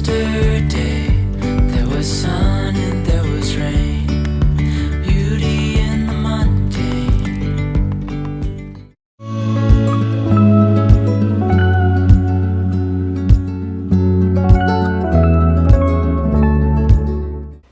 Yesterday there was sun and there was rain, beauty in the mundane.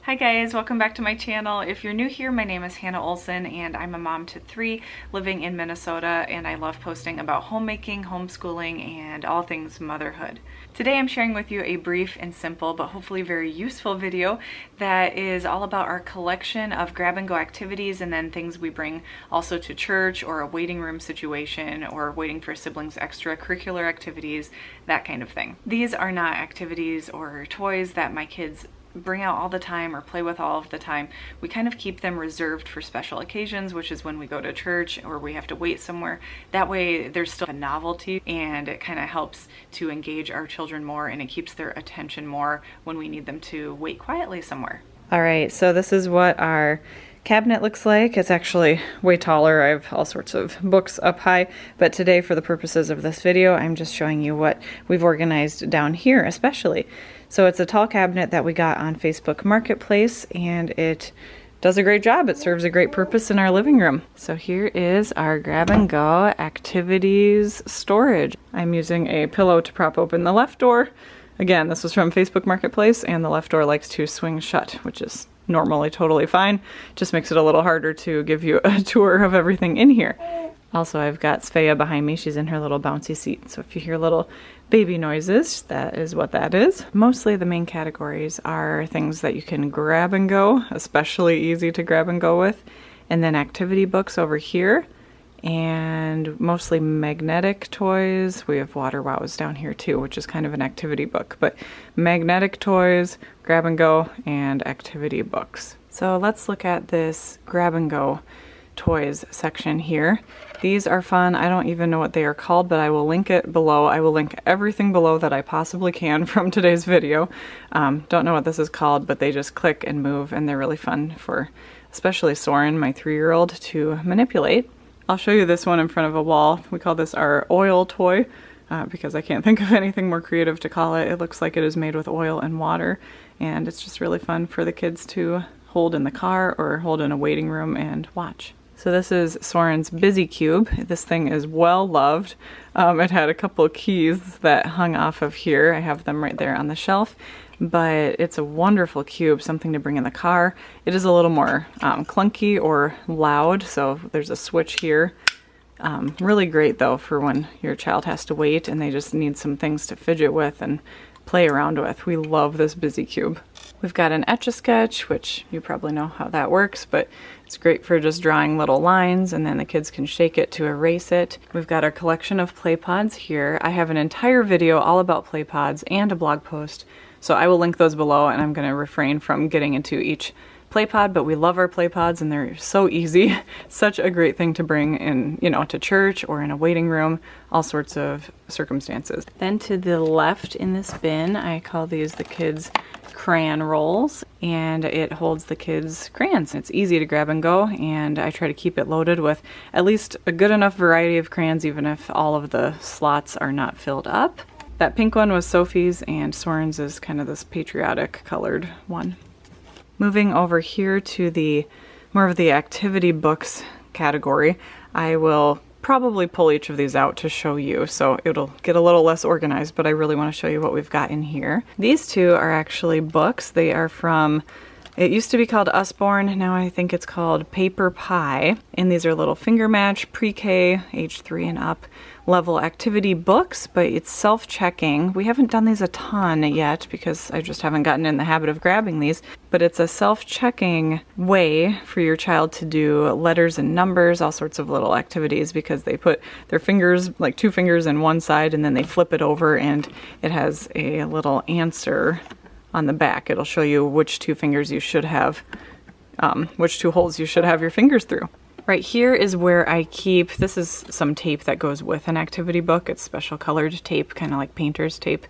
Hi guys, welcome back to my channel. If you're new here, my name is Hannah Olson and I'm a mom to 3 living in Minnesota, and I love posting about homemaking, homeschooling, and all things motherhood. Today I'm sharing with you a brief and simple but hopefully very useful video that is all about our collection of grab-and-go activities and then things we bring also to church or a waiting room situation or waiting for siblings' extracurricular activities, that kind of thing. These are not activities or toys that my kids bring out all the time or play with all of the time. We kind of keep them reserved for special occasions, which is when we go to church or we have to wait somewhere. That way there's still a novelty and it kind of helps to engage our children more, and it keeps their attention more when we need them to wait quietly somewhere. All right, so this is what our cabinet looks like. It's actually way taller. I have all sorts of books up high, but today for the purposes of this video, I'm just showing you what we've organized down here especially. So it's a tall cabinet that we got on Facebook Marketplace, and it does a great job. It serves a great purpose in our living room. So here is our grab-and-go activities storage. I'm using a pillow to prop open the left door. Again, this was from Facebook Marketplace, and the left door likes to swing shut, which is normally totally fine. Just makes it a little harder to give you a tour of everything in here. Also, I've got Svea behind me. She's in her little bouncy seat. So if you hear little baby noises, that is what that is. Mostly the main categories are things that you can grab and go, especially easy to grab and go with. And then activity books over here. And mostly magnetic toys. We have Water Wows down here too, which is kind of an activity book. But magnetic toys, grab and go, and activity books. So let's look at this grab and go toys section here. These are fun. I don't even know what they are called, but I will link it below. I will link everything below that I possibly can from today's video. Don't know what this is called, but they just click and move, and they're really fun for especially Soren, my 3-year-old, to manipulate. I'll show you this one in front of a wall. We call this our oil toy because I can't think of anything more creative to call it. It looks like it is made with oil and water, and it's just really fun for the kids to hold in the car or hold in a waiting room and watch. So this is Soren's Busy Cube. This thing is well loved. It had a couple of keys that hung off of here. I have them right there on the shelf, but it's a wonderful cube, something to bring in the car. It is a little more clunky or loud, so there's a switch here. Really great though for when your child has to wait and they just need some things to fidget with and play around with. We love this Busy Cube. We've got an Etch-a-Sketch, which you probably know how that works, but it's great for just drawing little lines, and then the kids can shake it to erase it. We've got our collection of play pods here. I have an entire video all about play pods and a blog post, so I will link those below, and I'm going to refrain from getting into each play pod, but we love our play pods and they're so easy. Such a great thing to bring in, to church or in a waiting room, all sorts of circumstances. Then to the left in this bin, I call these the kids' crayon rolls, and it holds the kids' crayons. It's easy to grab and go, and I try to keep it loaded with at least a good enough variety of crayons, even if all of the slots are not filled up. That pink one was Sophie's, and Soren's is kind of this patriotic colored one. Moving over here to the more of the activity books category, I will probably pull each of these out to show you, so it'll get a little less organized, but I really want to show you what we've got in here. These two are actually books. They are from, it used to be called Usborne, now I think it's called Paper Pie, and these are little finger match, pre-K, age 3 and up level activity books, but it's self-checking. We haven't done these a ton yet because I just haven't gotten in the habit of grabbing these, but it's a self-checking way for your child to do letters and numbers, all sorts of little activities, because they put their fingers, like 2 fingers in one side, and then they flip it over and it has a little answer on the back. It'll show you which 2 fingers you should have, which 2 holes you should have your fingers through. Right here is where I keep, this is some tape that goes with an activity book. It's special colored tape, kind of like painter's tape.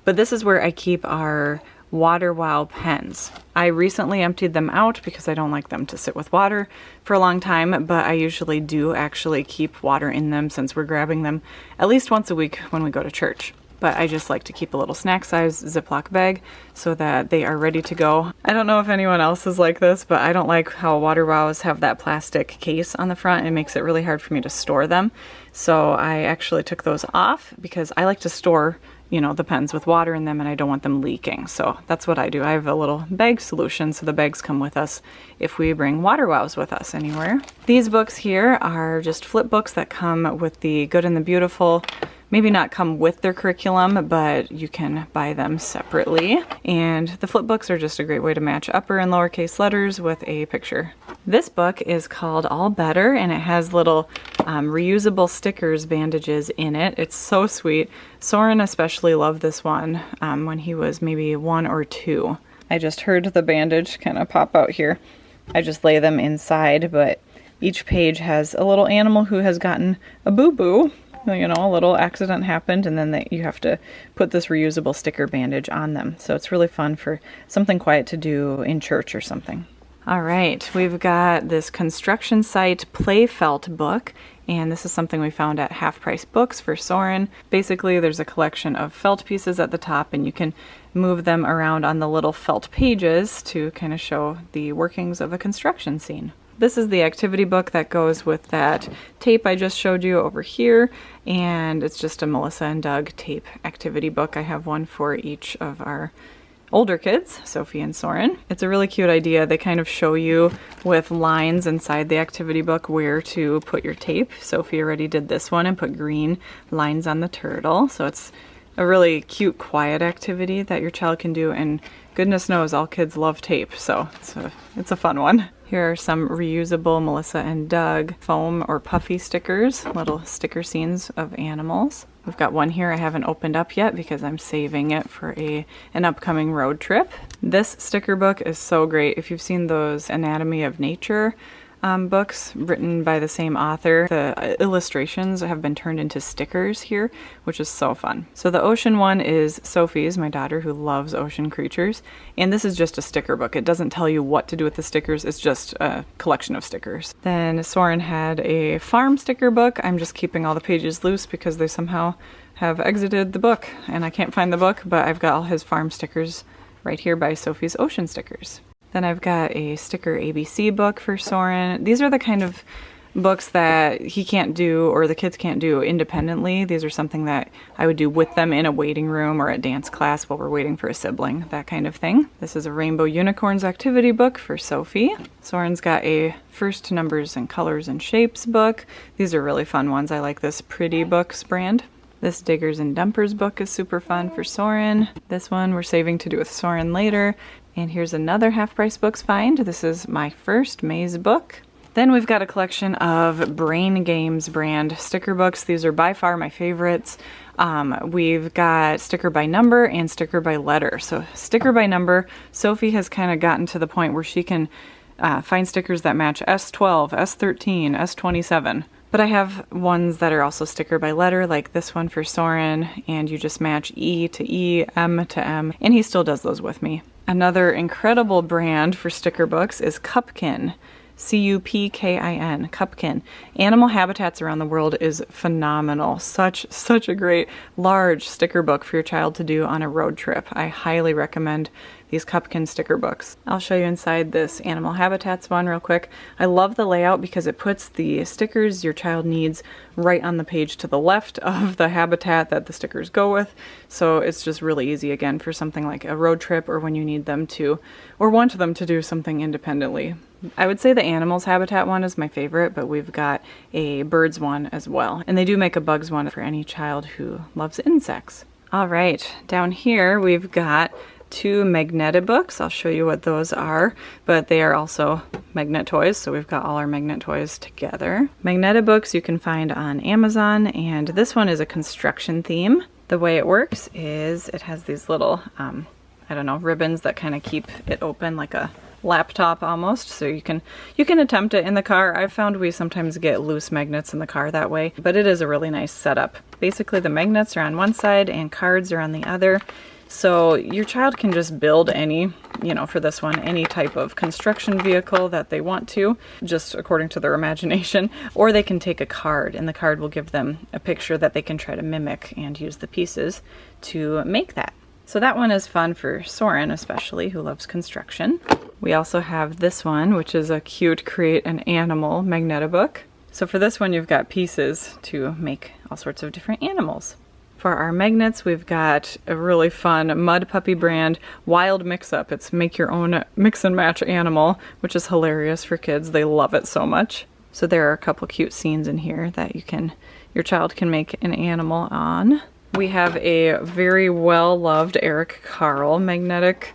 But this is where I keep our Water Wow pens. I recently emptied them out because I don't like them to sit with water for a long time, but I usually do actually keep water in them since we're grabbing them at least once a week when we go to church. but I just like to keep a little snack size Ziploc bag so that they are ready to go. I don't know if anyone else is like this, but I don't like how Water Wows have that plastic case on the front. It makes it really hard for me to store them. So I actually took those off because I like to store, you know, the pens with water in them and I don't want them leaking. So that's what I do. I have a little bag solution, so the bags come with us if we bring Water Wows with us anywhere. These books here are just flip books that come with the Good and the Beautiful. Maybe not come with their curriculum, but you can buy them separately. And the flip books are just a great way to match upper and lowercase letters with a picture. This book is called All Better, and it has little reusable stickers, bandages in it. It's so sweet. Soren especially loved this one when he was maybe 1 or 2. I just heard the bandage kind of pop out here. I just lay them inside, but each page has a little animal who has gotten a boo-boo. You know, a little accident happened, and then you have to put this reusable sticker bandage on them. So it's really fun for something quiet to do in church or something. All right, we've got this construction site play felt book, and this is something we found at Half Price Books for Soren. Basically, there's a collection of felt pieces at the top, and you can move them around on the little felt pages to kind of show the workings of a construction scene. This is the activity book that goes with that tape I just showed you over here, and it's just a Melissa and Doug tape activity book. I have one for each of our older kids, Sophie and Soren. It's a really cute idea. They kind of show you with lines inside the activity book where to put your tape. Sophie already did this one and put green lines on the turtle, so it's a really cute, quiet activity that your child can do, and goodness knows all kids love tape, so it's a fun one. Here are some reusable Melissa and Doug foam or puffy stickers, little sticker scenes of animals. We've got one here I haven't opened up yet because I'm saving it for an upcoming road trip. This sticker book is so great. If you've seen those Anatomy of Nature books written by the same author, the illustrations have been turned into stickers here, which is so fun. So the ocean one is Sophie's, my daughter, who loves ocean creatures, and this is just a sticker book. It doesn't tell you what to do with the stickers, it's just a collection of stickers. Then Soren had a farm sticker book. I'm just keeping all the pages loose because they somehow have exited the book, and I can't find the book, but I've got all his farm stickers right here by Sophie's Ocean Stickers. Then I've got a sticker ABC book for Soren. These are the kind of books that he can't do or the kids can't do independently. These are something that I would do with them in a waiting room or a dance class while we're waiting for a sibling, that kind of thing. This is a Rainbow Unicorns activity book for Sophie. Soren's got a First Numbers and Colors and Shapes book. These are really fun ones. I like this Pretty Books brand. This Diggers and Dumpers book is super fun for Soren. This one we're saving to do with Soren later. And here's another Half Price Books find. This is my first maze book. Then we've got a collection of Brain Games brand sticker books. These are by far my favorites. We've got sticker by number and sticker by letter. So sticker by number, Sophie has kind of gotten to the point where she can find stickers that match S12, S13, S27. But I have ones that are also sticker by letter, like this one for Soren, and you just match E to E, M to M, and he still does those with me. Another incredible brand for sticker books is Cupkin. Cupkin, Cupkin. Animal habitats around the world is phenomenal. Such a great large sticker book for your child to do on a road trip. I highly recommend these Cupkin sticker books. I'll show you inside this animal habitats one real quick. I love the layout because it puts the stickers your child needs right on the page to the left of the habitat that the stickers go with. So it's just really easy again for something like a road trip or when you need them to or want them to do something independently. I would say the animals habitat one is my favorite, but we've got a birds one as well. And they do make a bugs one for any child who loves insects. All right, down here we've got 2 Magnetic books. I'll show you what those are, but they are also magnet toys, so we've got all our magnet toys together. Magnetic books you can find on Amazon, and this one is a construction theme. The way it works is it has these little, ribbons that kind of keep it open like a laptop almost, so you can attempt it in the car. I've found we sometimes get loose magnets in the car that way, but it is a really nice setup. Basically the magnets are on one side and cards are on the other, So your child can just build any, for this one, any type of construction vehicle that they want to, just according to their imagination, or they can take a card and the card will give them a picture that they can try to mimic and use the pieces to make that. So that one is fun for Soren especially, who loves construction. We also have this one, which is a cute create an animal magnetic. So for this one, you've got pieces to make all sorts of different animals. For our magnets, we've got a really fun Mud Puppy brand wild mix-up. It's make your own mix and match animal, which is hilarious for kids. They love it so much. So there are a couple cute scenes in here that your child can make an animal on. We have a very well-loved Eric Carle magnetic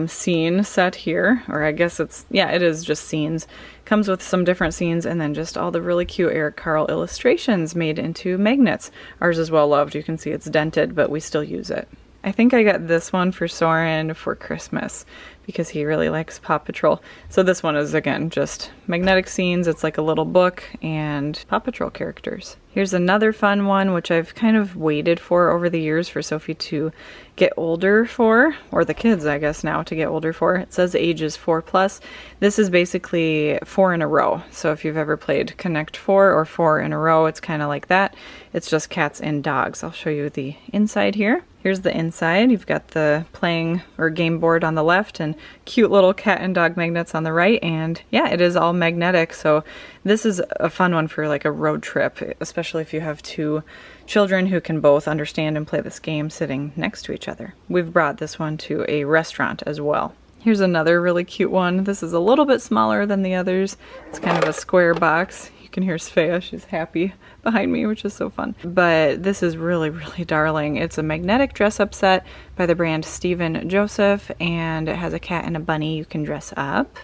scene set here, or I guess it is just scenes. Comes with some different scenes and then just all the really cute Eric Carle illustrations made into magnets. Ours is well loved. You can see it's dented, but we still use it. I think I got this one for Soren for Christmas because he really likes Paw Patrol. So this one is, again, just magnetic scenes. It's like a little book and Paw Patrol characters. Here's another fun one, which I've kind of waited for over the years for Sophie to get older for, or the kids, I guess, now to get older for. It says ages 4+. This is basically 4 in a row. So if you've ever played Connect 4 or 4 in a row, it's kind of like that. It's just cats and dogs. I'll show you the inside here. Here's the inside. You've got the playing or game board on the left and cute little cat and dog magnets on the right. And yeah, it is all magnetic. So this is a fun one for like a road trip, especially if you have 2 children who can both understand and play this game sitting next to each other. We've brought this one to a restaurant as well. Here's another really cute one. This is a little bit smaller than the others. It's kind of a square box. You can hear Svea, she's happy behind me, which is so fun. But this is really, really darling. It's a magnetic dress-up set by the brand Stephen Joseph, and it has a cat and a bunny you can dress up.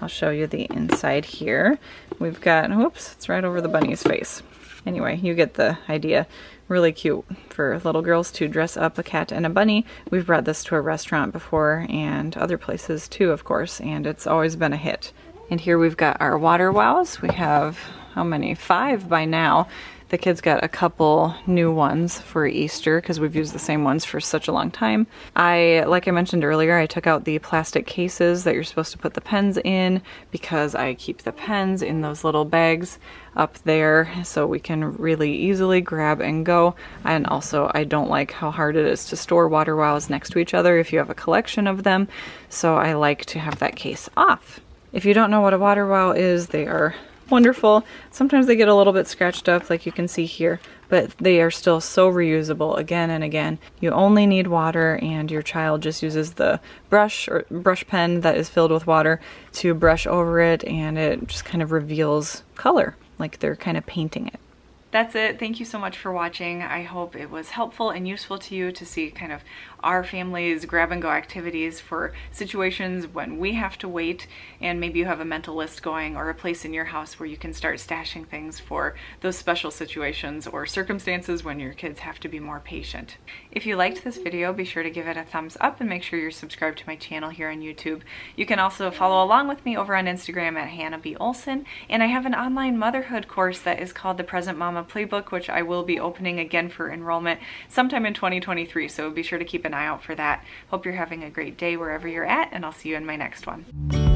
I'll show you the inside here. We've got, whoops, it's right over the bunny's face. Anyway, you get the idea. Really cute for little girls to dress up a cat and a bunny. We've brought this to a restaurant before and other places too, of course, and it's always been a hit. And here we've got our water wows. We have, how many? 5 by now. The kids got a couple new ones for Easter because we've used the same ones for such a long time. Like I mentioned earlier, I took out the plastic cases that you're supposed to put the pens in because I keep the pens in those little bags up there so we can really easily grab and go. And also I don't like how hard it is to store water wows next to each other if you have a collection of them. So I like to have that case off. If you don't know what a water wow is, they are wonderful. Sometimes they get a little bit scratched up like you can see here, but they are still so reusable again and again. You only need water and your child just uses the brush or brush pen that is filled with water to brush over it, and it just kind of reveals color like they're kind of painting it. That's it. Thank you so much for watching. I hope it was helpful and useful to you to see kind of our family's grab and go activities for situations when we have to wait, and maybe you have a mental list going or a place in your house where you can start stashing things for those special situations or circumstances when your kids have to be more patient. If you liked this video, be sure to give it a thumbs up and make sure you're subscribed to my channel here on YouTube. You can also follow along with me over on Instagram at Hannah B. Olson, and I have an online motherhood course that is called the Present Mama Playbook, which I will be opening again for enrollment sometime in 2023, so be sure to keep an eye out for that. Hope you're having a great day wherever you're at, and I'll see you in my next one.